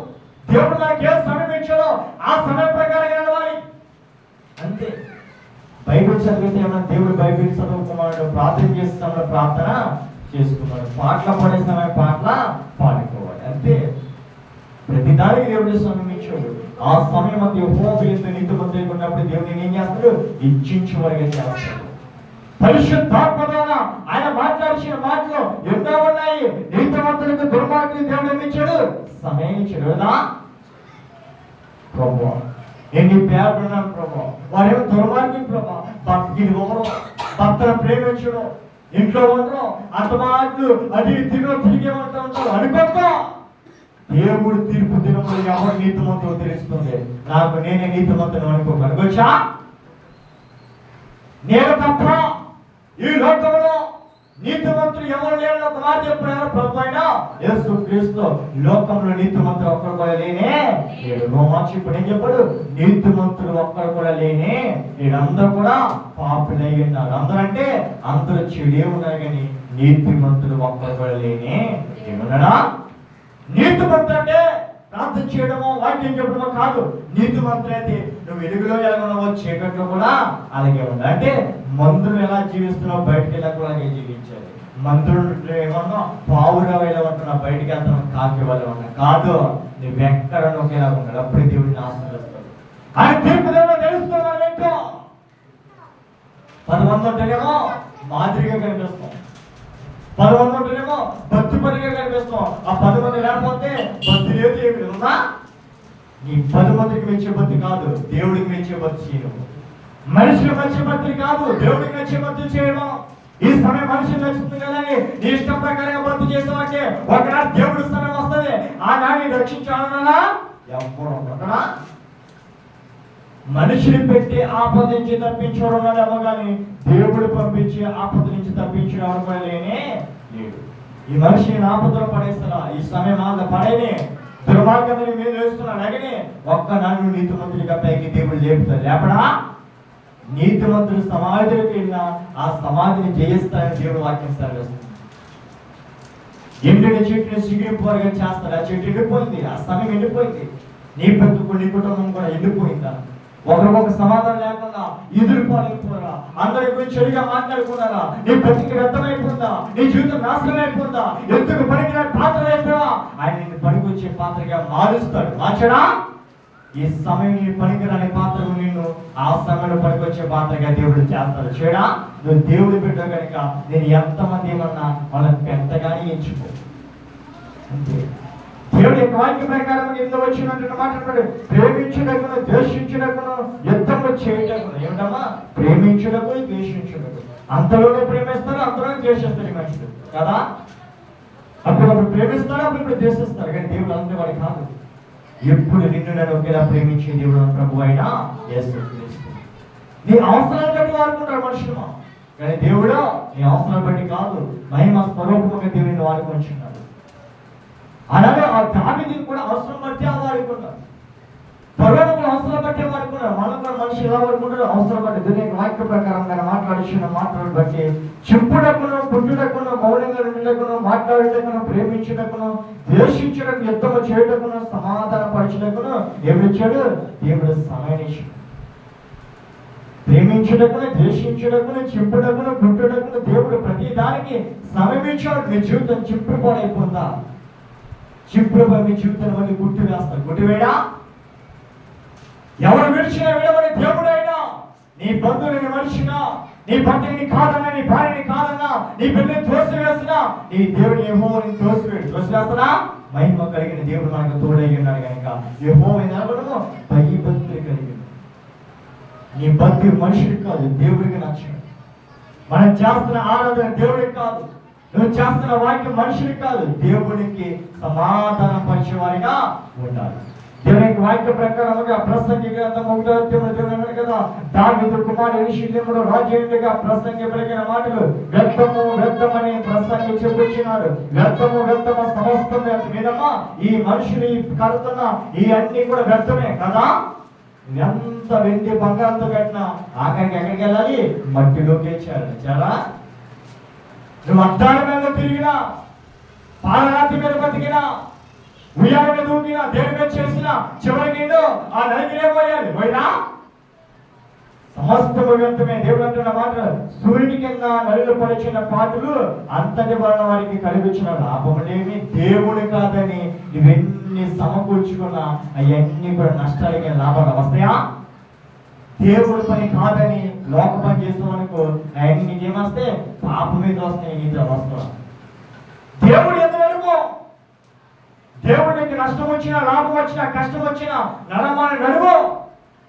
దేవుడు మనకి ఏ సమయం ఇచ్చాడో ఆ సమయం ప్రకారంగా నడవాలి అంతే. బైబిల్ చదివితే ఏమన్నా దేవుడు బైబిల్ చదువుకున్నాడు, ప్రార్థన చేస్తున్నాడు, ప్రార్థన చేసుకున్నాడు, పాటలు పాడే సమయం పాటల పాడుకోవాలి అంతే. ప్రతిదానికి దేవుడు సమయం ఇచ్చాడు. ఆ సమయం అంతా యెహోవా నీతిమంతులు ఉన్నప్పుడు దేవుడిని ఏం చేస్తాడు? ఇచ్చించువారిగా చేస్తాడు. పరిశుద్ధాత్మ ద్వారా ఆయన మాట్లాడిన మాటలు ఎన్నో ఉన్నాయి. నీతిమంతులకు దుర్మార్గులు దేవుడు ఏమి ఇచ్చాడు? సమయం ఇచ్చాడు కదా. ప్రభు నేను నీ పేరున్నాను ప్రభు, వారేమో దుర్మార్గులు ప్రభు, భక్తిని ఎవరు భక్తులను ప్రేమించడం, ఇంట్లో ఉండడం, అంత మాటలు అది తిరిగేమంటూ ఉంటారు అనుకోక. దేవుడు తీర్పు దినములు ఎవరు నీతిమంతులు తెలుస్తుంది. నాకు నేనే నీతిమంతులు అనుకోక అనుకోవచ్చా? నేను తప్ప ఈ లోకంలో నీతిమంతులు ఎవరు లేని ఒక మాట చెప్పారు ప్రభు అయినా యేసు క్రీస్తు. లోకంలో నీతిమంతులు ఒక్కరు కూడా లేనే లేడు. రోమాక్షి ఇప్పుడు ఏం చెప్పాడు? నీతిమంతులు ఒక్కరు కూడా లేనే లేడు, అందరూ కూడా పాపులై ఉన్నారు. అందరూ అంటే అందరూ చెడే ఉన్నారు, కానీ నీతిమంతులు ఒక్కరు కూడా లేనే లేడున్నాడా? నీతిమంతులు అంటే ప్రార్థన చేయడమో వాక్యం చెప్పడమో కాదు. నీతిమంతుడు అయితే నువ్వు వెలుగులో ఎలా ఉన్నావో చీకట్లో కూడా అలాగే ఉంది. అంటే మందులు ఎలా జీవిస్తున్నావు బయటకు వెళ్ళకు అలాగే జీవించాలి. మందులు ఏమన్నా పావురా ఎలా ఉంటున్నావు బయటికి వెళ్తున్నావు కాకి వాళ్ళు ఉన్నా కాదు. నువ్వెక్కడ ఒకేలా ఉన్నాడు. అప్పుడే దేవుడిని ఆశీర్వదిస్తాడు. ఆయన తీర్పు దేవుడు తెలుస్తున్నాడు. ఏంటో 10 మంది ఉంటేనేమో మాదిరిగా కనిపిస్తాం, 10 మంది ఉంటేనేమో భక్తి పనిగా కనిపిస్తాం. ఆ 10 మంది లేకపోతే భక్తి లేదు, ఏమి ఉందా? నీ 10 మందికి మెచ్చే భక్తి కాదు, దేవుడికి మెచ్చే భక్తి చేయడం. మనిషికి మెచ్చే భక్తి కాదు, దేవుడికి మెచ్చే భక్తి చేయడం. ఈ సమయం మనిషిని నచ్చుతుంది కదా నీ ఇష్టం ప్రకారంగా భక్తి చేస్తామంటే ఒకనాడు దేవుడి సమయం వస్తుంది. ఆ నాడిని రక్షించాలన్నా ఎవరు ఉండరా? మనిషిని పెట్టి ఆపద నుంచి తప్పించడం ఏమో కానీ దేవుడు పంపించి ఆపద నుంచి తప్పించడం లేనే లేడు. ఈ మనిషిని ఆపదలో పడేస్తారా? ఈ సమయం ఆగ పడేనే దుర్మార్గతని మీరు వేస్తున్నాడు. అలాగనే ఒక్క నన్ను నీతిమంతుడిగా పైకి దేవుడు లేపుతాడు. లేపడా? నీతిమంతుడు సమాధిలోకి వెళ్ళినా ఆ సమాధిని జయిస్తాడని దేవుడు వాక్యం సెలవిస్తుంది. ఎండిన చెట్టుని సిగిరిపోరుగా చేస్తాడు. ఆ చెట్టు ఎండిపోయింది, ఆ సమయం ఎండిపోయింది. నీ బ్రతుకు నీ కుటుంబం కూడా ఎండిపోయిందా? ఒకరికొక సమాధానం లేకుండా ఎదురుకోలేకపోరా? అందరి గురించి చెడుగా మాట్లాడుకున్నారా? నీ బ్రతికి వ్యర్థమైపోతుందా? నీ జీవితం నాశనం అయిపోతుందా? ఎందుకు పనికిరాని పాత్ర అయిపోయా? ఆయన నిన్ను పనికొచ్చే పాత్రగా మారుస్తాడు. మార్చడా? ఈ సమయం నీ పనికిరాని పాత్రకు నిన్ను ఆ సమయంలో పనికొచ్చే పాత్రగా దేవుడు చేస్తాడు. చేయడా? నువ్వు దేవుడు బిడ్డ కనుక నేను ఎంతమంది ఏమన్నా వాళ్ళని పెద్దగానే ఎంచుకో. అంతే. దేవుడి యొక్క వాక్య ప్రకారం ఎందుకు వచ్చినట్టు మాట్లాడు. ప్రేమించుటకును ద్వేషించుటకును యుద్ధము చేయటకును. ఏమిటమ్మా? ప్రేమించుటకు ద్వేషించుటకు. అంతలోనే ప్రేమిస్తారు, అంతలోనే ద్వేషిస్తారు మనుషులు కదా. అప్పుడు ప్రేమిస్తారు, అప్పుడు ద్వేషిస్తారు. కానీ దేవుడు అంతే వాడు కాదు. ఎప్పుడు నిన్ను నన్ను ఒకేలా ప్రేమించే దేవుడు ప్రభు అయినా యేసుక్రీస్తు. నీ అవసరాలు బట్టి వాడుకుంటాడు మనుషులు, కానీ దేవుడు నీ అవసరాలు బట్టి కాదు. మహిమ స్వరూపంగా దేవుడిని వాడుకుంటున్నాడు. అలాగే ఆ దావీదుని కూడా అవసరం బట్టి వాడుకున్నాడు. పర్వతం కూడా అవసరం బట్టి వాడుకున్నాడు. మనం కూడా మనిషి ఎలా వాడుకుంటాడు? అవసరం బట్టి. దీనికి వాక్య ప్రకారం మాట్లాడుచున్న మాటలను బట్టి చెప్పుటకును, పుట్టుటకును, మౌనంగా ఉండుటకును, మాట్లాడుటకును, ప్రేమించుటకును, ద్వేషించుటకు, యుద్ధము చేయుటకును, సమాధాన పరచుటకును ఎవరిచ్చాడు? దేవుడు సమయాన్నిచ్చాడు. ప్రేమించుటకును, ద్వేషించుటకును, చెప్పుటకును, పుట్టుటకును దేవుడు ప్రతి దానికి సమయం ఇచ్చాడు. మీ జీవితం చిప్పుడు పాడైపోతుందా? చిప్పుడు మీ జీవితం మళ్ళీ గుట్టు వేస్తాడు. గుట్టివేడా? ఎవరు విడిచినా విడవని దేవుడైనా, నీ బంధువులని మనిషినా, నీ భర్తని కాదన్నా, నీ భార్యని కాదన్నా, నీ బిడ్డని తోసివేసినా నీ దేవుడు యెహోవాని తోసివేస్తాడా? మహిమ కలిగిన దేవుడు మనకు తోడై ఉన్నాడు కనుక యెహోవాని నిలబడము భయభక్తులు కలిగి. నీ భక్తి మనుషుడికి కాదు, దేవుడికి నచ్చింది. మనం చేస్తున్న ఆరాధన దేవుడికి కాదు, నువ్వు చేస్తున్న వాక్యం మనుషుడికి కాదు, దేవుడికి సమాధానం పరిచేవారిగా ఉండాలి. దేవునికి వాక్య ప్రకారముగా ప్రసంగి గ్రంథం 1వ అధ్యాయంలో దేవుడు అన్నాడు కదా, దావీదు కుమారుడు యెషూయేలు రాజేయుడిగా ప్రసంగి పలికిన మాటలు వ్యర్థము వ్యర్థమని ప్రసంగి చెప్పుచున్నాడు. వ్యర్థము వ్యర్థమ సమస్తం వినమా? ఈ మనుషులు కడుతున్న ఈ అన్ని కూడా వ్యర్థమే కదా. ఎంత వెండి బంగారంతో కట్టినా ఆఖరికి ఎక్కడికి వెళ్ళాలి? మట్టిలోకి చాలా. నువ్వు అడ్డాల మీద తిరిగినా, పాలరాతి మీద బతికినా, ఉయ్యాల మీద ఊగినా, దేని మీద చేసినా చివరికి ఆ నదినే పోయాలి. పోయినా సమస్తము వ్యర్థమే. దేవుడు అంటున్న మాట, సూర్యుని కింద నలుగురు పరిచిన పాటలు అంతటి వలన వారికి కలిగించిన లాభములేమి దేవుడు కాదని ఇవన్నీ సమకూర్చుకున్న అవన్నీ కూడా నష్టాలకి లాభాలు వస్తాయా? దేవుడి పని కాదని లోక పని చేస్తామనుకో, అవన్నీ నీకేమొస్తే పాపం మీద వస్తాయి, నీతో వస్తా. దేవుడు ఎందుకు అనుకో, దేవుడికి నష్టం వచ్చినా, లాభం వచ్చినా, కష్టం వచ్చినా నడువు.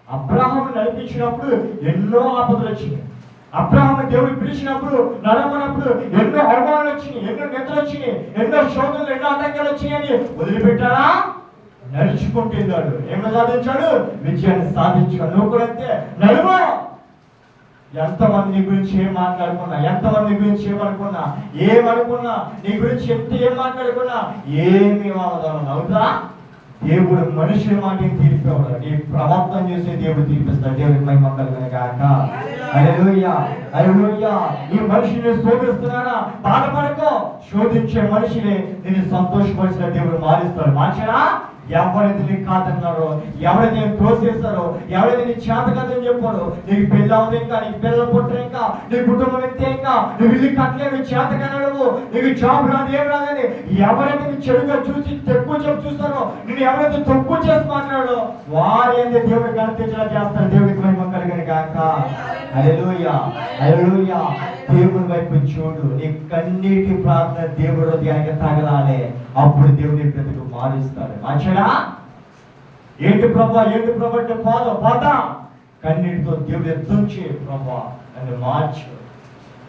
అబ్రాహాము నడిపించినప్పుడు ఎన్నో ఆపదలు వచ్చినాయి. అబ్రాహాము దేవుడు పిలిచినప్పుడు నడమనప్పుడు ఎన్నో అవమానాలు వచ్చినాయి, ఎన్నో నిద్రలు వచ్చినాయి, ఎన్నో శోధనలు, ఎన్నో ఆటంకాలు వచ్చినాయని వదిలిపెట్టాడా? నడుచుకుంటూ వెళ్ళాడు. ఏమి సాధించాడు? విజయాన్ని సాధించాడు. నువ్వు కూడా అంతే నడువు. ఎంతమంది నీ గురించి ఏం మాట్లాడుకున్నా, ఎంతమంది గురించి ఏమనుకున్నా, నీ గురించి ఏం మాట్లాడుకున్నా ఏమి అవుతా? దేవుడు మనుషుల మాటని తీర్పేవాడు. నీ ప్రవర్తన చేసే దేవుడు తీర్పిస్తాడు. దేవుడికి మహిమ కలుగును గాక. హల్లెలూయా, హల్లెలూయా. ఈ మనిషిని శోధిస్తున్నారా? బాధపడకో. శోధించే మనిషిని నేను సంతోషపరిచిన దేవుడు మారుస్తాడు. మార్చడా? ఎవరైతే నీకు కాదన్నారో, ఎవరైతే నేను తోసేస్తారో, ఎవరైతే నీ చేత కాదని చెప్పారో, నీకు పెళ్ళి అవ్వదు ఇంకా, నీకు పిల్లలు పుట్టరు ఇంకా, నీ కుటుంబం ఇంతే ఇంకా, నువ్వు ఇల్లు కట్టలేవు, చేత కనడవు, నీకు జాబ్ రాదు, ఏం రాదని ఎవరైతే నీ చెడుగా చూసి తక్కువ చెప్పు చూస్తారో, నేను ఎవరైతే తక్కువ చేసి మాట్లాడో వారు ఏంటి దేవుడికి కనిపించేలా చేస్తారు. దేవుడికి మహిమ కలుగును గాక. హల్లెలూయా, హల్లెలూయా. దేవుని వైపు చూడు. నీ కన్నీటి ప్రార్థన దేవుడు హృదయానికి తగలాలి. అప్పుడు దేవుని బ్రతుకు మారుస్తాడు. మంచిగా ఏంటి ప్రభా, ఏంటి ప్రభా అంటే పోతా కన్నీటితో దేవుడు యుద్ధం చేయ. ప్రభా నన్ను మార్చు,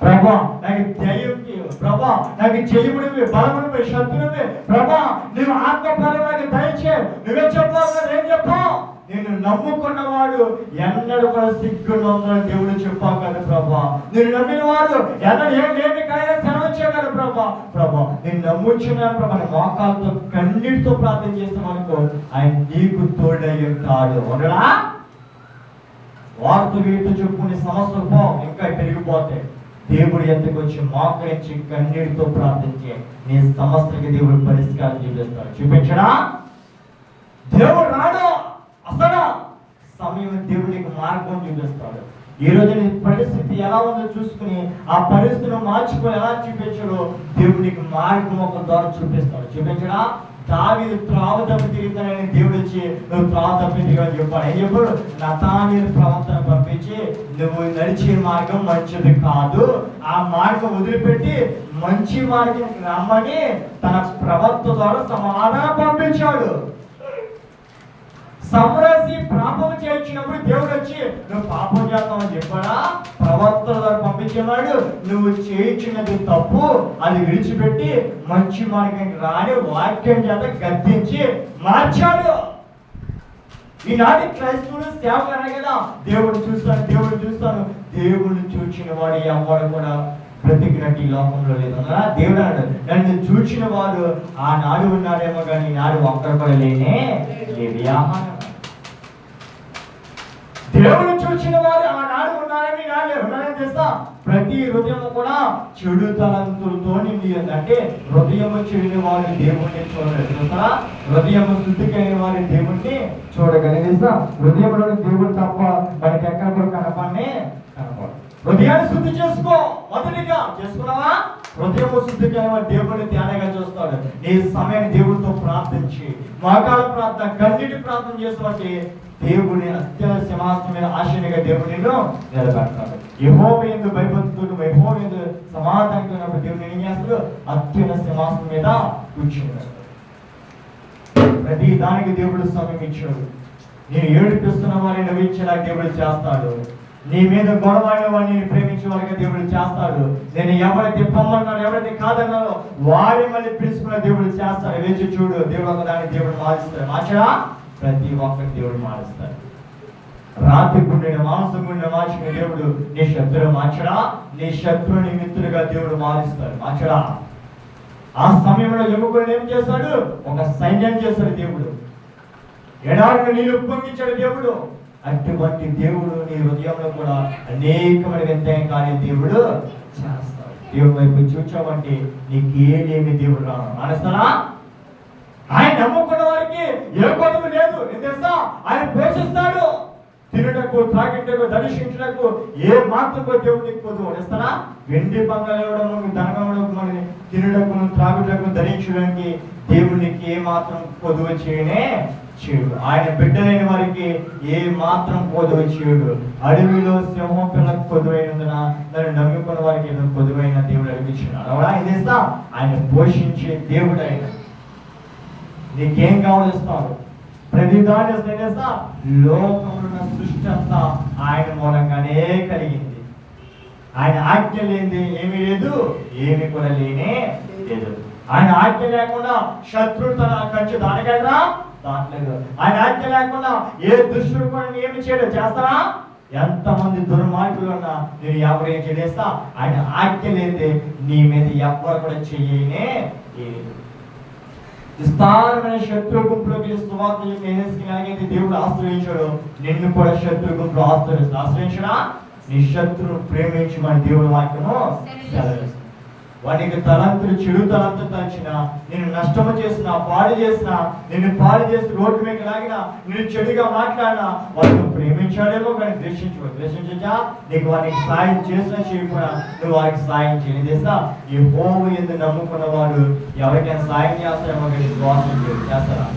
ప్రభా నాకు ధైర్యం, ప్రభా నాకు జయముడివి, బలముడివి, శత్రువువి, ప్రభా నువ్వు ఆత్మఫలం నాకు దయచే. నువ్వే చెప్పావు కదా, ఏం చెప్పావు? నేను నమ్ముకున్నవాడు ఎన్నడూ కూడా సిగ్గుందని దేవుడు చెప్పావు కదా ప్రభా. నేను నమ్మిన వాడు ఎన్నడూ ఏమి కైనా సెలవచ్చావు కదా ప్రభా. ప్రభా నేను నమ్ముచున్నాను ప్రభా. మోకాలతో కన్నీటితో ప్రార్థన చేస్తామనుకో, ఆయన నీకు తోడై ఉంటాడు. ఉండడా వార్త వీటితో చెప్పుకునే సమస్యలు ఇంకా పెరిగిపోతాయి. దేవుడు ఎంతకు వచ్చి మోకరించి కన్నీటితో ప్రార్థించే నీ సమస్యకి దేవుడు పరిష్కారం చూపిస్తాడు. చూపించడా దేవుడు రాడు అసలు సమయం దేవుడికి మార్గం చూపిస్తాడు. ఈ రోజు నీ పరిస్థితి ఎలా ఉందో చూసుకుని ఆ పరిస్థితిని మార్చుకొని ఎలా చూపించాడో దేవుడికి మార్గం ఒక ద్వారా చూపిస్తాడు. చూపించడా దావీదు త్రావ తప్పి తిరుగుతానని దేవుడు వచ్చి నువ్వు త్రావ తప్పి తిరిగి చెప్పాడు. ఏం చెప్పాడు? నతానీయుల ప్రవర్తన పంపించి నువ్వు నడిచే మార్గం మంచిది కాదు, ఆ మార్గం వదిలిపెట్టి మంచి మార్గం రమ్మని తన ప్రవర్త ద్వారా సమాధానం పంపించాడు. సమరసి పాపం చేయించినప్పుడు దేవుడు వచ్చి నువ్వు పాపం చేస్తావని చెప్పాడా? ప్రవర్తన ద్వారా పంపించేవాడు. నువ్వు చేయించినది తప్పు, అది విడిచిపెట్టి మంచి మార్గానికి రాని వాక్యం చేత గద్దించి మార్చాడు. ఈనాటి క్రైస్తవుడు సేవకులు అనే కదా దేవుడు చూస్తాను, దేవుడు చూస్తాను. దేవుడిని చూచిన వాడు ఎవరు కూడా బ్రతికినట్టు ఈ లోకంలో లేదు. దేవుడు అన్నాడు, నన్ను చూచిన వాడు ఆనాడు ఉన్నాడేమో కానీ ఈనాడు ఒక్కడు కూడా లేనే లేదు. దేవుడు చూసిన వారు ఆనాడు ఉన్నారని ఉన్నారని తెలుసా? ప్రతి హృదయం కూడా చెడు తలంతులతో నిండి ఉంది. అంటే హృదయము చెడిన వారి దేవుణ్ణి చూడలేదు తెలుసా? హృదయము శుద్ధికైన వారి దేవుణ్ణి చూడగలిగిస్తా. హృదయంలో దేవుడు తప్ప మనకి ఎక్కడ కూడా కనపడే కనపడు. హృదయాన్ని శుద్ధి చేసుకో. మొదటిగా చేసుకున్నావా? హృదయము శుద్ధికైన దేవుడిని ధ్యానంగా చూస్తాడు. నీ సమయాన్ని దేవుడితో ప్రార్థించి మోకాళ్ళ ప్రార్థన, కన్నీటి ప్రార్థన చేసినట్టు దేవుని అత్యంత సింహాసనం మీద ఆశీనుగా దేవుడిని నిలబెడతాడు. యెహోవా యందు భయభక్తులు, యెహోవా యందు సమాధానంగా ఉన్నప్పుడు దేవుని ఏం చేస్తాడు? అత్యున్నత సింహాసనం మీద కూర్చున్నాడు. ప్రతి దానికి దేవుడు సమయం ఇచ్చాడు. నేను ఏడిపిస్తున్న వారిని నవ్వించేలా దేవుడు చేస్తాడు. నీ మీద గొడవైన వాడిని ప్రేమించే వారిగా దేవుడు చేస్తాడు. నేను ఎవరైతే పొమ్మన్నారో, ఎవరైతే కాదన్నారో వారి మళ్ళీ పిలుచుకున్న దేవుడు చేస్తాడు. వేచి చూడు, దేవుడు ఒకదాన్ని దేవుడు మారుస్తాడు. మార్చడా? ప్రతి ఒక్కరిని దేవుడు మారుస్తాడు. రాత్రి గుండె మాంసం గుండె మార్చిన దేవుడు నీ శత్రువు మార్చడా? నీ శత్రువుని మిత్రులుగా దేవుడు మారుస్తాడు. మార్చడా? ఆ సమయంలో ఎముకలను ఏం చేశాడు? ఒక సైన్యం చేశాడు దేవుడు. ఎడారిని నీళ్ళు ఉప్పొంగించాడు దేవుడు. అటువంటి దేవుడు నీ హృదయంలో కూడా అనేకమైన వింతైన కార్యం దేవుడు చేస్తాడు. దేవుడి వైపు చూచావంటే నీకు ఏమేమి దేవుడు రాను మానేస్తాడా? ఆయన నమ్ముకున్న వారికి ఏ కొదువు లేదు. ఏం తెలుసా? ఆయన పోషిస్తాడు. తినటకు, త్రాగిటకు, దర్శించటకు ఏ మాత్రం దేవుడికి కొదువు ఇస్తాడా? వెండి బంగారు ఇవ్వడం, ధనం మనకి తినటకు, త్రాగుటకు, ధరించడానికి దేవునికి ఏ మాత్రం కొదువు చేయనే చేయడు. ఆయన బిడ్డలైన వారికి ఏ మాత్రం కొదువు చేయడు. అడవిలో సింహం పిల్లలకు కొదువైనందున నన్ను నమ్ముకున్న వారికి కొదువైన దేవుడు అనిపించినాడు. అవునా? ఏం చేస్తా? ఆయన పోషించే దేవుడు. ఆయన నీకేం కావలిస్తాడు? ప్రతి దాని చేస్తా లోకంలో ఉన్న సృష్టి అంతా ఆయన మూలంగానే కలిగింది. ఆయన ఆజ్ఞ లేనిది ఏమీ లేదు, ఏమి కూడా లేనే లేదు. ఆయన ఆజ్ఞ లేకుండా శత్రుడు తన ఖర్చు దానికైనా దాటలేదు. ఆయన ఆజ్ఞ లేకుండా ఏ దుష్టుడు కూడా ఏమి చేయడం చేస్తారా? ఎంతమంది దుర్మార్గులు ఉన్నా నేను ఎవరేం చేస్తా? ఆయన ఆజ్ఞ లేదే నీ మీద ఎవరు కూడా చెయ్యనే లేదు. విస్తారమైన శత్రు గుంపులోకి సువార్త ఎలాగైతే దేవుడు ఆశ్రయించాడు, నిన్ను కూడా శత్రు గుంపులో ఆశ్రయించడా? నీ శత్రువును ప్రేమించమని దేవుడు వాక్యము సెలవిస్తుంది. వానికి తలంతులు చెడు తలంతులు తలచిన, నేను నష్టము చేసిన, పాడు చేసిన, నిన్ను పాడు చేసి రోడ్డు మీద లాగిన, నేను చెడుగా మాట్లాడినా వాడిని ప్రేమించాడేమో కానీ ద్వేషించా నీకు వారికి సాయం చేసినా చేయకుండా నువ్వు వారికి సాయం చేయలేదేసా. ఈ యెహోవా యందు నమ్ముకున్న వాడు ఎవరికైనా సాయం చేస్తారేమో కానీ ద్రోహం చేస్తారా?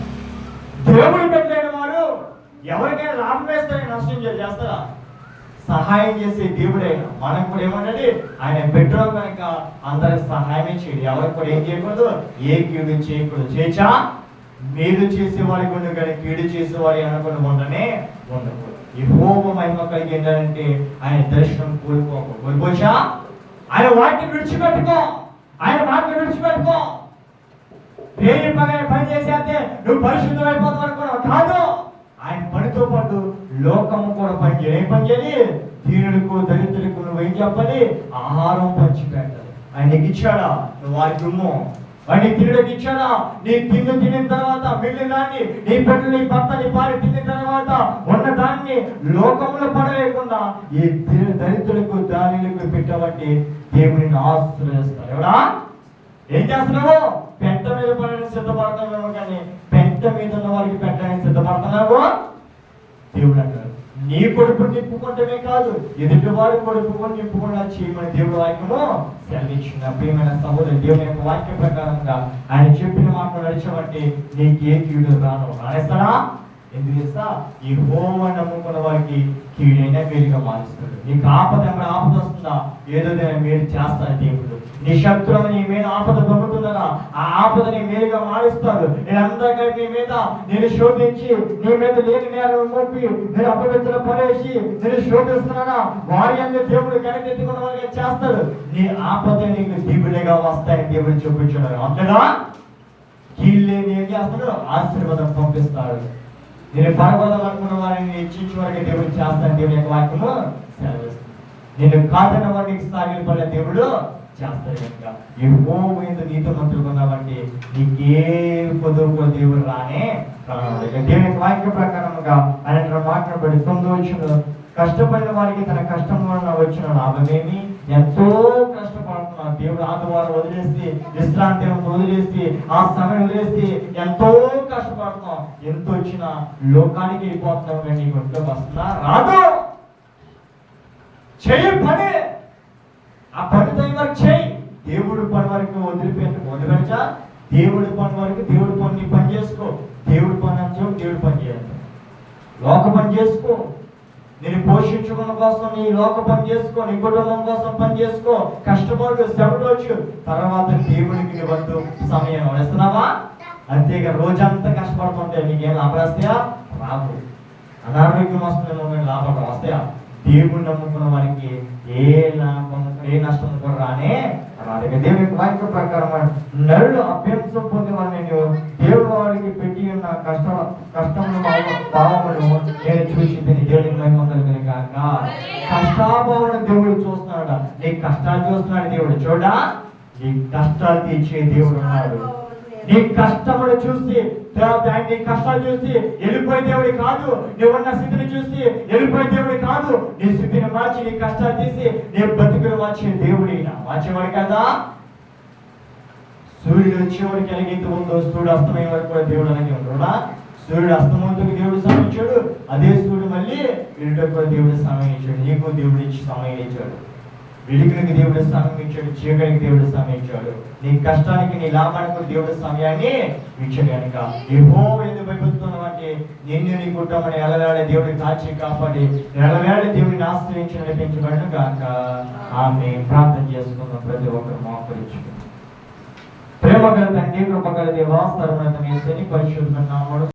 దేవుడు పెట్టలేని వాడు ఎవరికైనా లాభం వేస్తారని నష్టం చేస్తారా? సహాయం చేసే దేవుడైనా మనకు కూడా ఏమంటే ఆయన పెట్టడం కనుక అందరికి సహాయమే చేయడు. ఎవరికి కూడా ఏం చేయకూడదు, ఏ కీడు చేయకూడదు. చేచా మేలు చేసేవాడి గుండె కానీ కీడు చేసేవాడి అనుకుని ఉండకూడదు. యెహోవా మహిమ కలిగి ఏంటంటే ఆయన దర్శనం కోల్పోచా ఆయన వాటిని విడిచిపెట్టుకో, ఆయన మాటలు విడిచిపెట్టుకో. పేరు పని చేసేస్తే నువ్వు పరిశుద్ధమైపోతావు అనుకున్నావు కాదు. ఆయన పనితో పాటు లోకము కూడా పనిచేయాలి. దీనులకు దళితులకు నువ్వు ఏం చెప్పాలి, ఆహారం పంచి పెట్టాలి. ఆయన నీకు ఇచ్చాడా, నువ్వు వారి దుమ్ము వాడిని తినడానికి ఇచ్చాడా, నీ తినిన తర్వాత మిగిలిన దాన్ని నీ బిడ్డలు నీ భర్త నీ భార్య తిన్న తర్వాత ఉన్న దాన్ని లోకంలో పడలేకుండా ఈ దళితులకు దానిలకు పెట్టబట్టి దేవుడిని ఆశ్రయిస్తారు. ఎవడా ఏం చేస్తున్నావు? పెంట మీద పడడానికి సిద్ధపడుతున్నావు కానీ పెంట మీద ఉన్న వారికి పెట్టడానికి సిద్ధపడుతున్నావు. దేవుడు అంటారు నీ కొడుకు నింపుకుంటమే కాదు ఎదుటి వారి కొడుకు నింపుకుండా చేయమని దేవుడు వాక్యము సెలవిచ్చిన. ప్రియమైన సహోదరు, దేవుని యొక్క వాక్య ప్రకారంగా ఆయన చెప్పిన మాటలు నడిచామంటే నీకే కీడు రానేస్తాడా? ఎందుకు చేస్తా? ఈ యెహోవా నమ్ముకున్న వారికి కీడైనా మేలుగా మారుస్తాడు. నీకు ఆపద వస్తుందా, ఏదో మేలు చేస్తాడు దేవుడు. నీ శత్రువు నీ మీద ఆపద దొంగతుందా, ఆ ఆపదని మేలుగా మారుస్తాడు. నేను అందరికీ నీ మీద నేను శోధించి నీ మీద లేని నేలను మోపి నేను అపవిత్ర పడేసి నేను శోధిస్తున్నానా వారి అందరూ దేవుడు కనెక్టెత్తుకున్న వారిగా చేస్తాడు. నీ ఆపద నీకు దిగులుగా వస్తాయని దేవుడు చూపించాడు. అంతేనా? కీళ్ళే ఏం చేస్తాడు? ఆశీర్వాదం పంపిస్తాడు. నేను పరగొదాలనుకున్న వారిని హెచ్చించే వారికి దేవుడు చేస్తాను. దేవుని యొక్క వాక్యము సెలవిస్తుంది. నేను కాదన్న వారికి సాగిన పనుల దేవుడు చేస్తాడు. కనుక యెహోవా యందు నీతిమంతులుగా ఉన్నావంటే నీకే పొదుపు దేవుడు దేవుని యొక్క వాక్య ప్రకారముగా ఆయన మాట్లాడబడి 9వ వచనంలో కష్టపడిన వారికి తన కష్టం వలన వచ్చిన లాభమేమి, ఎంతో కష్టపడుతున్నా దేవుడు ఆదివారం వదిలేసి విశ్రాంతి వదిలేసి ఆ సమయం వదిలేసి ఎంతో కష్టపడుతున్నాం. ఎంత వచ్చినా లోకానికి వెళ్ళిపోతున్నాం కానీ నీకు ఒంట్లోకి వస్తున్నా రాదు. చెయ్యి పని, ఆ పని వరకు చెయ్యి. దేవుడు పని వరకు వదిలిపెట్టా. దేవుడి పని వరకు దేవుడి పని పని చేసుకో. దేవుడి పని అంటే దేవుడి పని చేయాలి. లోక పని చేసుకో. నేను పోషించుకున్న కోసం నీ లోక పని చేసుకో, నీ కుటుంబం కోసం పని చేసుకో, కష్టపడు, శ్రమడవచ్చు. తర్వాత దేవుడికి వద్దు సమయం వేస్తున్నావా? అంతేగా రోజంతా కష్టపడుతుంటే నీకేం లాభం వస్తాయా? రాదు. అనారోగ్యం వస్తుందేమో కానీ లాభం వస్తాయా? దేవుడిని నమ్ముకున్న వారికి ఏ నష్టం కూడా రానే రాదు. దేవుని వాక్య ప్రకారం నరుడు అభ్యంసం పొంది వారిని దేవుడు వారికి పెట్టి ఉన్న కష్టములు భావములు నేను చూసి దేవుడికి మహిమ కలిగిన కాక. కష్టాభావన దేవుడు చూస్తున్నాడు. నీ కష్టాలు చూస్తున్నాడు దేవుడు. చూడా, నీ కష్టాలు తీర్చే దేవుడు ఉన్నాడు. నీ కష్టములు చూసి నీ కష్టాలు చూసి వెళ్ళిపోయే దేవుడి కాదు. నువ్వున్న స్థితిని చూసి వెళ్ళిపోయే దేవుడి కాదు. నీ స్థితిని మార్చి నీ కష్టాలు తీసి నీ బతుకులు మార్చే దేవుడినా మార్చేవాడు కదా. సూర్యుడు వచ్చేవాడికి ఎలాగైతే ఉందో సూర్యుడు అస్తమయం వరకు కూడా దేవుడు అలాగే ఉంటాడా? సూర్యుడు అస్తమవుతుకు దేవుడు సమయం ఇచ్చాడు. అదే సూర్యుడు మళ్ళీ వీడికి కూడా దేవుడు సమయం ఇచ్చాడు. నీకు దేవుడు ఇచ్చి సమయం ఇచ్చాడు. వెలుగునికి దేవుడు సమయం ఇచ్చాడు. చీకటికి దేవుడు సమయం ఇచ్చాడు. నీ కష్టానికి నీ లాభానికి దేవుడు సమయాన్ని ఇచ్చాడు. కనుక యెహోవా యందు భయభక్తులు అంటే నిన్ను నీ కుటుంబాన్ని ఎల్లవేళ దేవుడిని కాచి కాపాడి ఎల్లవేళ దేవుడిని ఆశ్రయించి నడిపించబడిన కాక. ఆమె ప్రార్థన చేసుకున్న ప్రతి ఒక్కరు మోకరించుకుంటారు. ప్రేమ గల తండ్రి, కృప గల దేవా, సర్వోన్నతమైన పరిశుద్ధ నామములో